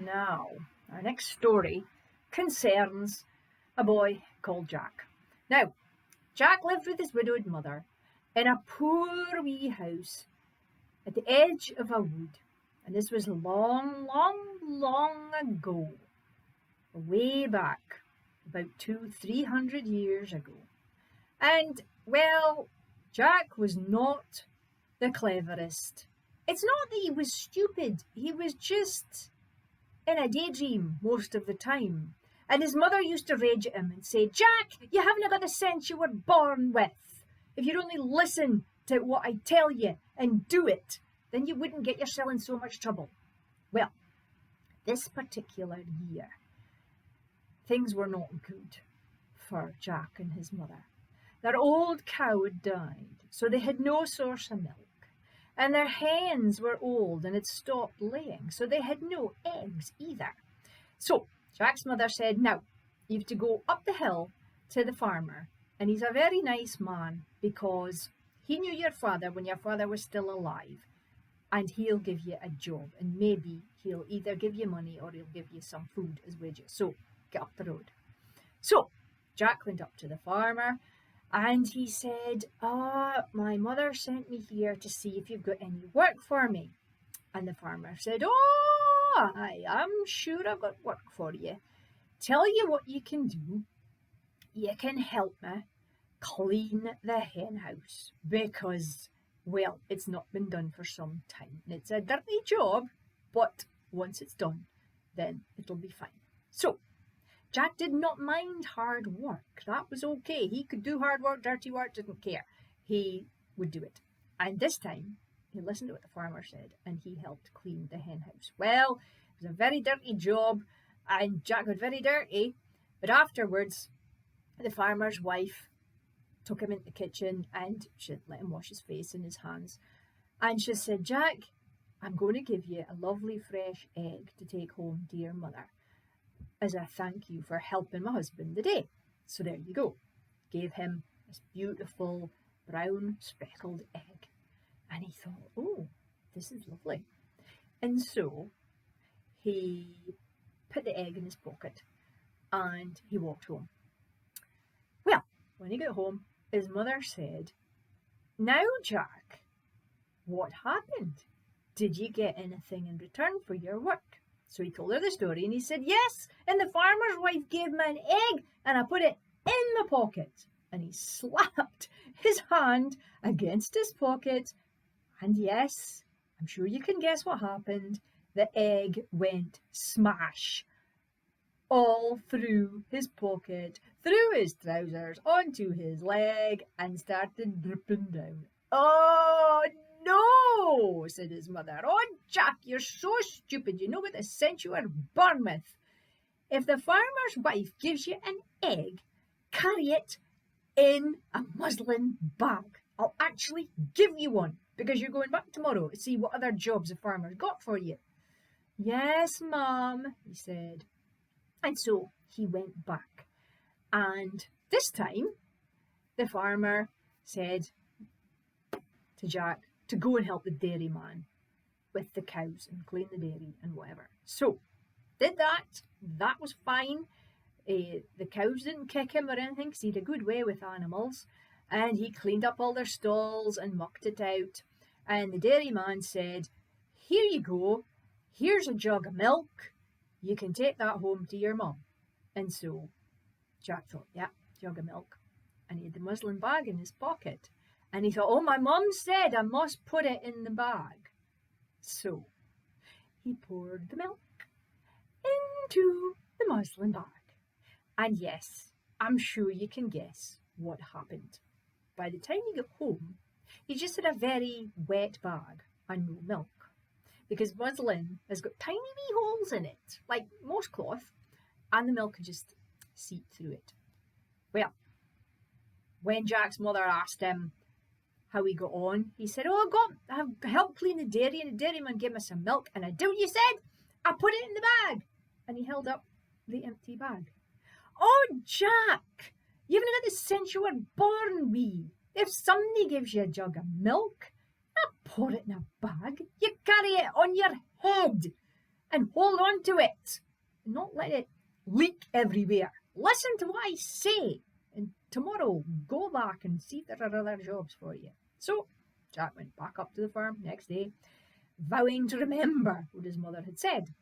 Now, our next story concerns a boy called Jack. Now, Jack lived with his widowed mother in a poor wee house at the edge of a wood. And this was long, long, long ago, way back, about 300 years ago. And, well, Jack was not the cleverest. It's not that he was stupid, he was just in a daydream most of the time. And his mother used to rage at him and say, "Jack, you haven't got the sense you were born with. If you'd only listen to what I tell you and do it, then you wouldn't get yourself in so much trouble." Well, this particular year, things were not good for Jack and his mother. Their old cow had died, so they had no source of milk. And their hens were old and had stopped laying, so they had no eggs either. So Jack's mother said, "Now, you have to go up the hill to the farmer, and he's a very nice man because he knew your father when your father was still alive, and he'll give you a job, and maybe he'll either give you money or he'll give you some food as wages. So get up the road." So Jack went up to the farmer, and he said, "My mother sent me here to see if you've got any work for me." And the farmer said, I'm sure I've got work for you. Tell you what you can do. You can help me clean the hen house because, well, it's not been done for some time. It's a dirty job, but once it's done, then it'll be fine." So Jack did not mind hard work. That was okay. He could do hard work, dirty work, didn't care. He would do it. And this time, he listened to what the farmer said, and he helped clean the hen house. Well, it was a very dirty job, and Jack got very dirty. But afterwards, the farmer's wife took him into the kitchen, and she let him wash his face and his hands. And she said, "Jack, I'm going to give you a lovely fresh egg to take home to your mother as a thank you for helping my husband today." So there you go. Gave him this beautiful brown speckled egg. And he thought, "Oh, this is lovely." And so he put the egg in his pocket and he walked home. Well, when he got home, his mother said, "Now, Jack, what happened? Did you get anything in return for your work?" So he told her the story and he said, "Yes, and the farmer's wife gave me an egg and I put it in my pocket." And he slapped his hand against his pocket. And yes, I'm sure you can guess what happened. The egg went smash all through his pocket, through his trousers, onto his leg, and started dripping down. "Oh, no," said his mother. "Oh, Jack, you're so stupid. You know what the sense you were born with. If the farmer's wife gives you an egg, carry it in a muslin bag. I'll actually give you one because you're going back tomorrow to see what other jobs the farmer's got for you." "Yes, Mum," he said. And so he went back. And this time, the farmer said to Jack to go and help the dairyman with the cows and clean the dairy and whatever. So, did that. That was fine. The cows didn't kick him or anything because he had a good way with animals. And he cleaned up all their stalls and mucked it out. And the dairyman said, "Here you go. Here's a jug of milk. You can take that home to your mum." And so Jack thought, yeah, jug of milk. And he had the muslin bag in his pocket. And he thought, "Oh, my mum said I must put it in the bag." So he poured the milk into the muslin bag. And yes, I'm sure you can guess what happened. By the time he got home, he just had a very wet bag and no milk. Because muslin has got tiny wee holes in it, like most cloth, and the milk could just seep through it. Well, when Jack's mother asked him how he got on, he said, I helped clean the dairy, and the dairyman gave me some milk, and I did what you said. I put it in the bag. And he held up the empty bag. "Oh, Jack, you haven't got the sense you were born with. If somebody gives you a jug of milk, not pour it in a bag. You carry it on your head. and hold on to it, and not let it leak everywhere. Listen to what I say, and tomorrow go back and see if there are other jobs for you. So Jack went back up to the farm next day, vowing to remember what his mother had said.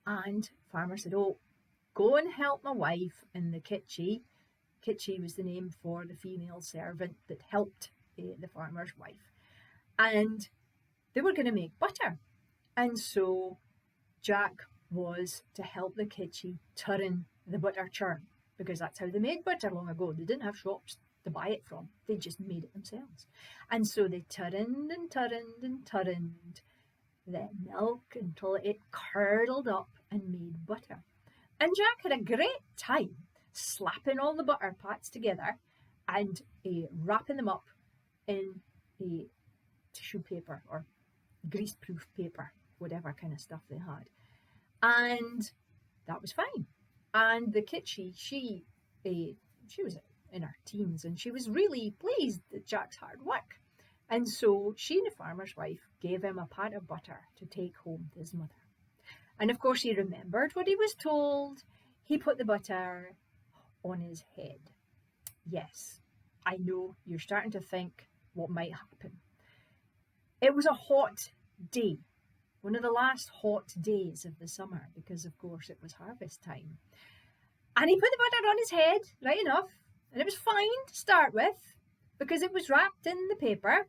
And farmer said, "Oh, go and help my wife in the kitchen." Kitchi was the name for the female servant that helped the farmer's wife. And they were going to make butter. And so Jack was to help the Kitchi turn the butter churn, because that's how they made butter long ago. They didn't have shops to buy it from. They just made it themselves. And so they turned and turned and turned the milk until it curdled up and made butter. And Jack had a great time slapping all the butter pats together and wrapping them up in a tissue paper or grease-proof paper, whatever kind of stuff they had. And that was fine. And the Kitchi, she was in her teens, and she was really pleased at Jack's hard work. And so she and the farmer's wife gave him a pat of butter to take home to his mother. And of course he remembered what he was told. He put the butter on his head. Yes, I know you're starting to think what might happen. It was a hot day, one of the last hot days of the summer, because of course it was harvest time. And he put the butter on his head, right enough, and it was fine to start with, because it was wrapped in the paper.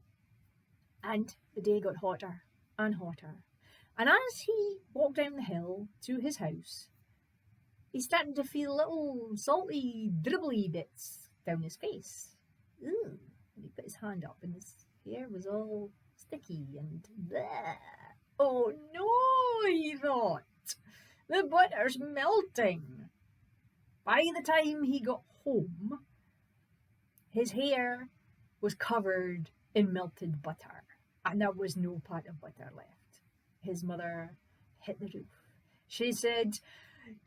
And the day got hotter and hotter. And as he walked down the hill to his house, he started to feel little salty, dribbly bits down his face. Ooh. And he put his hand up and his hair was all sticky and bleh. Oh no, he thought. The butter's melting. By the time he got home, his hair was covered in melted butter, and there was no pat of butter left. His mother hit the roof. She said,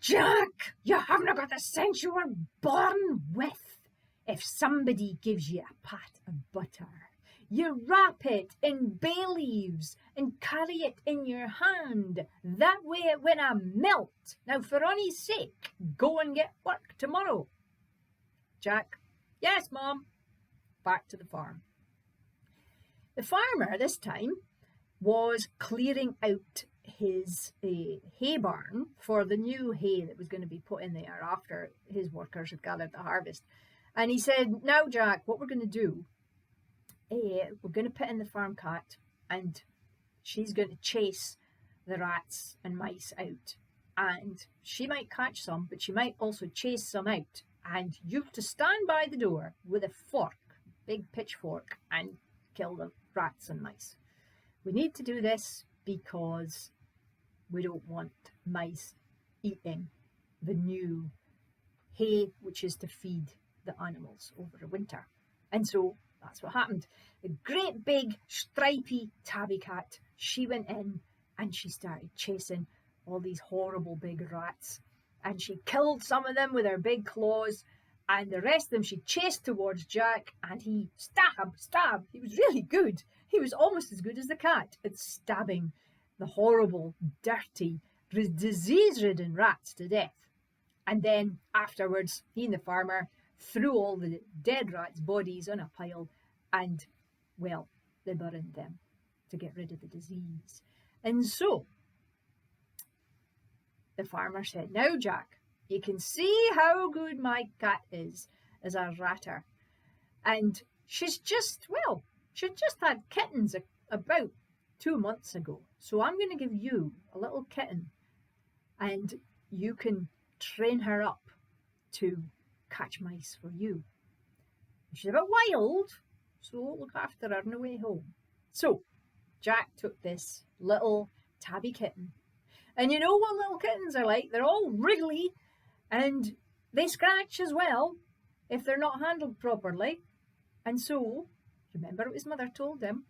"Jack, you haven't got the sense you were born with. If somebody gives you a pat of butter, you wrap it in bay leaves and carry it in your hand. That way it winna melt. Now, for Ronnie's sake, go and get work tomorrow." Jack, "Yes, Mom." Back to the farm. The farmer this time was clearing out his hay barn for the new hay that was going to be put in there after his workers had gathered the harvest. And he said, "Now, Jack, what we're going to do, we're going to put in the farm cat, and she's going to chase the rats and mice out. And she might catch some, but she might also chase some out. And you have to stand by the door with a fork, big pitchfork, and kill the rats and mice. We need to do this because we don't want mice eating the new hay, which is to feed the animals over the winter." And so that's what happened. The great big stripy tabby cat, she went in and she started chasing all these horrible big rats. And she killed some of them with her big claws, and the rest of them she chased towards Jack, and he stab. He was really good. He was almost as good as the cat at stabbing the horrible, dirty, disease-ridden rats to death. And then afterwards, he and the farmer threw all the dead rats' bodies on a pile and, well, they burned them to get rid of the disease. And so the farmer said, "Now, Jack, you can see how good my cat is as a ratter. And she's just had kittens about 2 months ago. So I'm going to give you a little kitten, and you can train her up to catch mice for you. She's a bit wild, so look after her on the way home." So Jack took this little tabby kitten. And you know what little kittens are like? They're all wriggly, and they scratch as well if they're not handled properly. And so, remember what his mother told him?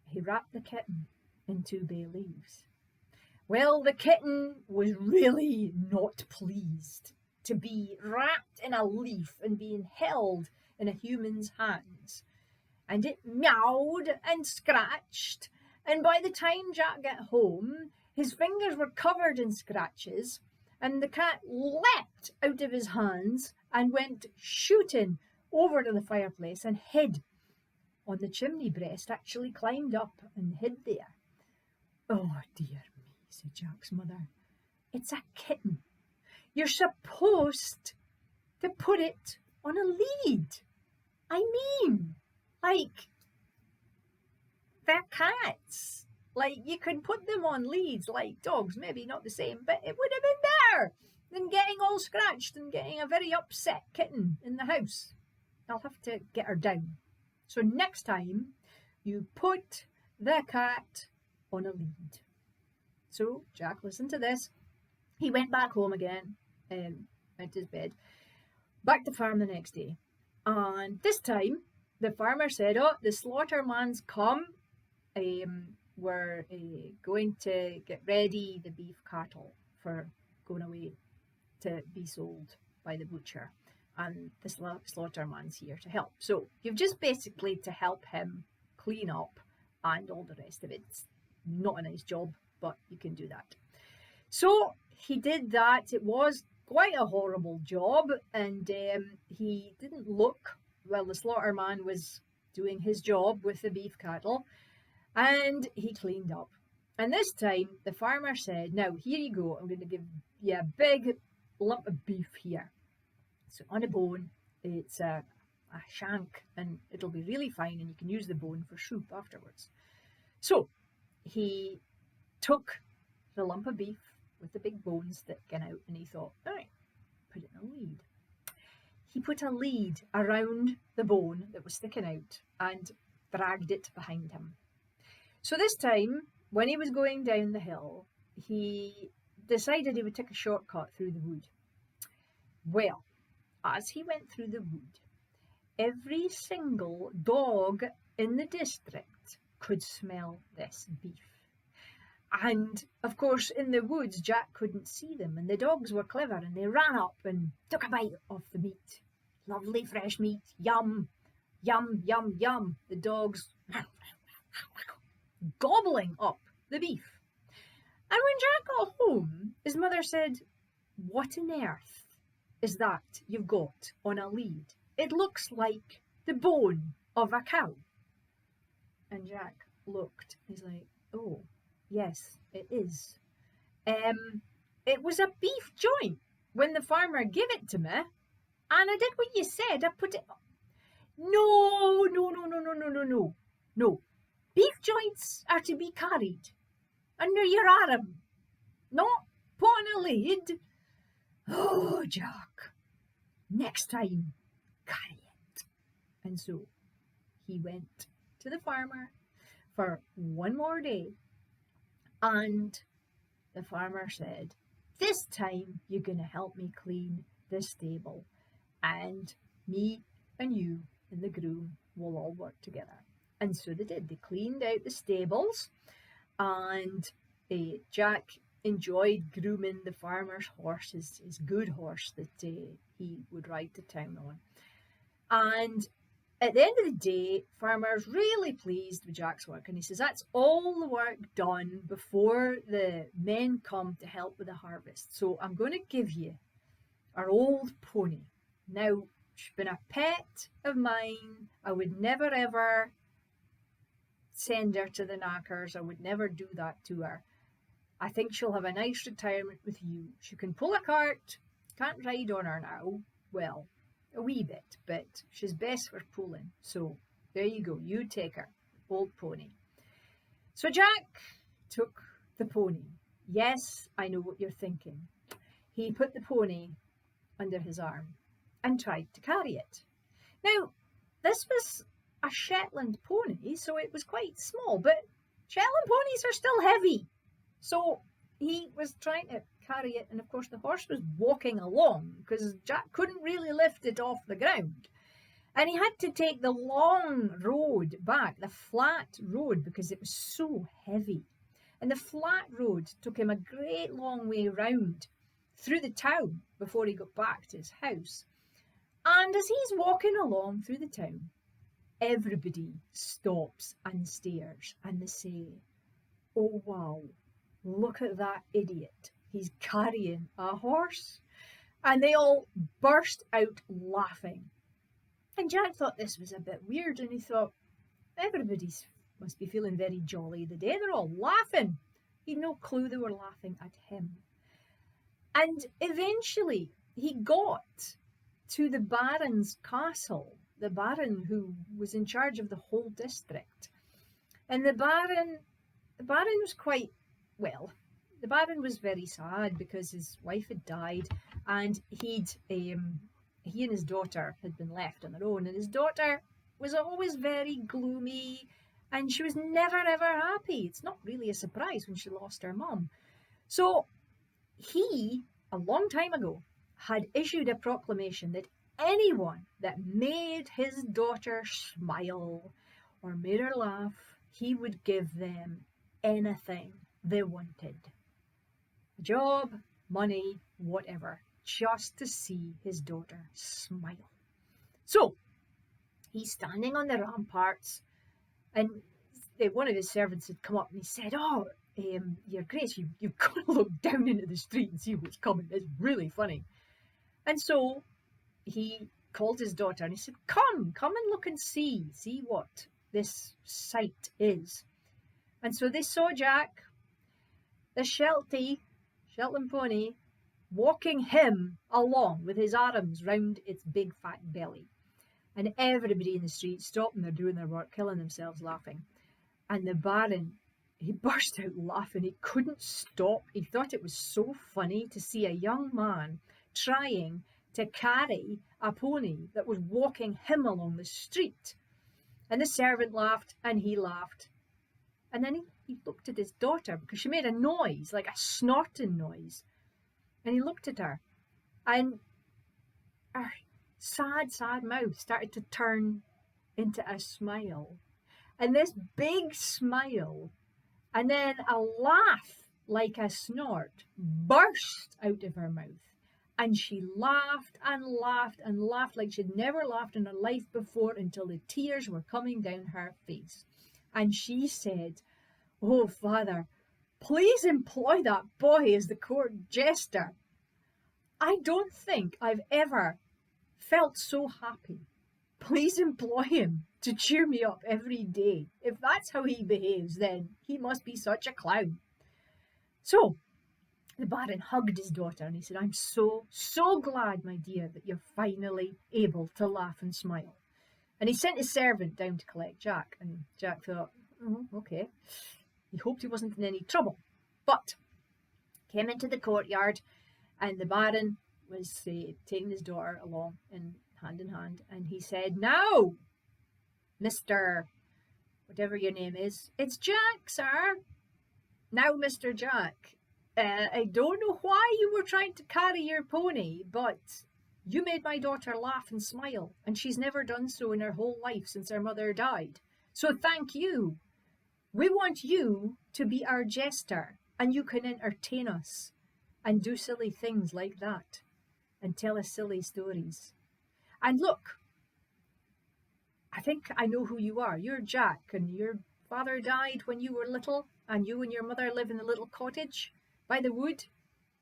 He wrapped the kitten in 2 bay leaves. Well, the kitten was really not pleased to be wrapped in a leaf and being held in a human's hands. And it meowed and scratched. And by the time Jack got home, His fingers were covered in scratches, and the cat leapt out of his hands and went shooting over to the fireplace and hid on the chimney breast, actually climbed up and hid there. "Oh, dear me," said Jack's mother. "It's a kitten. You're supposed to put it on a lead. I mean, like, they're cats. Like, you can put them on leads like dogs, maybe not the same, but it would have been better than getting all scratched and getting a very upset kitten in the house. I'll have to get her down. So next time, you put the cat on a lead." So Jack listened to this. He went back home again, went to his bed, back to farm the next day. And this time, the farmer said, "Oh, the slaughterman's come. We're going to get ready the beef cattle for going away to be sold by the butcher. And the slaughterman's here to help. So you've just basically to help him clean up and all the rest of it. It's not a nice job, but you can do that." So he did that. It was quite a horrible job, and he didn't look while the slaughterman was doing his job with the beef cattle, and he cleaned up. And this time the farmer said, "Now here you go, I'm going to give you a big lump of beef here. So on a bone, it's a shank, and it'll be really fine, and you can use the bone for soup afterwards." So he took the lump of beef with the big bones sticking out, and he thought, "All right, put it in a lead." He put a lead around the bone that was sticking out and dragged it behind him. So this time, when he was going down the hill, he decided he would take a shortcut through the wood. Well, as he went through the wood, every single dog in the district could smell this beef. And, of course, in the woods, Jack couldn't see them, and the dogs were clever, and they ran up and took a bite of the meat. Lovely fresh meat, yum, yum, yum, yum. The dogs gobbling up the beef. And when Jack got home, his mother said, "What on earth is that you've got on a lead? It looks like the bone of a cow." And Jack looked. He's like, "Oh, yes, it is. It was a beef joint when the farmer gave it to me, and I did what you said. I put it." No, no, no, no, no, no, no, no, no. Beef joints are to be carried under your arm, not put on a lid. Oh, Jack, next time, carry it. And so he went to the farmer for one more day, and the farmer said, "This time you're going to help me clean the stable, and me and you and the groom will all work together." And so they did. They cleaned out the stables, and Jack enjoyed grooming the farmer's horse, his good horse that he would ride to town on. And at the end of the day, farmer's really pleased with Jack's work, and he says, "That's all the work done before the men come to help with the harvest. So I'm going to give you our old pony. Now, she's been a pet of mine. I would never ever send her to the knackers. I would never do that to her. I think she'll have a nice retirement with you. She can pull a cart. Can't ride on her now. Well, a wee bit, but she's best for pulling. So there you go. You take her, old pony." So Jack took the pony. Yes, I know what you're thinking. He put the pony under his arm and tried to carry it. Now, this was a Shetland pony, so it was quite small, but Shetland ponies are still heavy. So he was trying to carry it, and of course the horse was walking along because Jack couldn't really lift it off the ground. And he had to take the long road back, the flat road, because it was so heavy. And the flat road took him a great long way round through the town before he got back to his house. And as he's walking along through the town, everybody stops and stares, and they say, "Oh wow, look at that idiot. He's carrying a horse. And they all burst out laughing. And Jack thought this was a bit weird, and he thought, everybody must be feeling very jolly the day. They're all laughing. He had no clue they were laughing at him. And eventually he got to the Baron's castle, the Baron who was in charge of the whole district. And the Baron was quite, well, the Baron was very sad because his wife had died, and he and his daughter had been left on their own, and his daughter was always very gloomy, and she was never ever happy. It's not really a surprise when she lost her mum. So he, a long time ago, had issued a proclamation that anyone that made his daughter smile or made her laugh, he would give them anything they wanted. A job, money, whatever, just to see his daughter smile. So he's standing on the ramparts, and one of his servants had come up and he said, "Oh, Your Grace, you've got to look down into the street and see what's coming. It's really funny." And so he called his daughter and he said, come and look and see what this sight is." And so they saw Jack, the Shetland pony, walking him along with his arms round its big fat belly. And everybody in the street stopped, and they're doing their work, killing themselves laughing. And the Baron, he burst out laughing. He couldn't stop. He thought it was so funny to see a young man trying to carry a pony that was walking him along the street. And the servant laughed, and he laughed. And then he looked at his daughter, because she made a noise, like a snorting noise. And he looked at her, and her sad mouth started to turn into a smile. And this big smile, and then a laugh like a snort, burst out of her mouth. And she laughed and laughed and laughed like she'd never laughed in her life before, until the tears were coming down her face. And she said, "Oh, Father, please employ that boy as the court jester. I don't think I've ever felt so happy. Please employ him to cheer me up every day. If that's how he behaves, then he must be such a clown." So the Baron hugged his daughter and he said, "I'm so glad, my dear, that you're finally able to laugh and smile." And he sent his servant down to collect Jack. And Jack thought, "Oh, okay." He hoped he wasn't in any trouble. But came into the courtyard, and the Baron was taking his daughter along in hand, and he said, "Now, Mr. whatever your name is, it's Jack, sir. Now, Mr. Jack, I don't know why you were trying to carry your pony, but you made my daughter laugh and smile, and she's never done so in her whole life since her mother died. So thank you. We want you to be our jester, and you can entertain us and do silly things like that and tell us silly stories. And look, I think I know who you are. You're Jack, and your father died when you were little, and you and your mother live in a little cottage by the wood."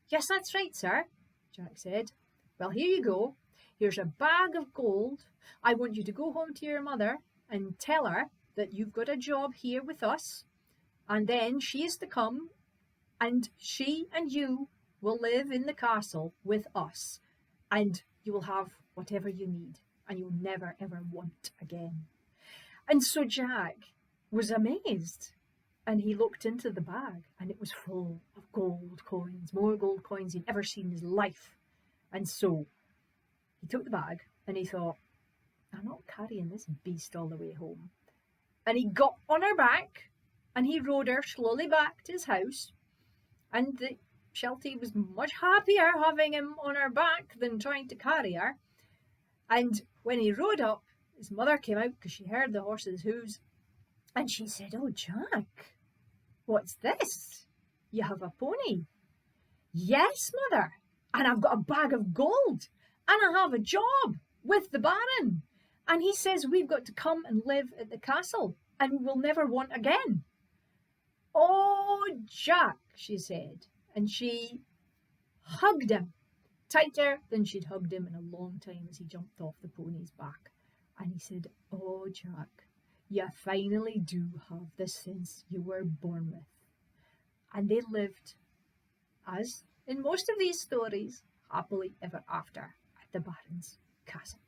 "Yes, that's right, sir," Jack said. "Well, here you go. Here's a bag of gold. I want you to go home to your mother and tell her that you've got a job here with us, and then she is to come, and she and you will live in the castle with us, and you will have whatever you need, and you'll never ever want again." And so Jack was amazed, and he looked into the bag, and it was full of gold coins, more gold coins he'd ever seen in his life. And so he took the bag, and he thought, "I'm not carrying this beast all the way home." And he got on her back, and he rode her slowly back to his house, and the Sheltie was much happier having him on her back than trying to carry her. And when he rode up, his mother came out because she heard the horse's hooves, and she said, "Oh, Jack, what's this? You have a pony." "Yes, Mother, and I've got a bag of gold, and I have a job with the Baron, and he says we've got to come and live at the castle, and we'll never want again." "Oh, Jack, she said, and she hugged him tighter than she'd hugged him in a long time as he jumped off the pony's back. And he said, "Oh, Jack, you finally do have the sense you were born with." And they lived, as in most of these stories, happily ever after at the Baron's castle.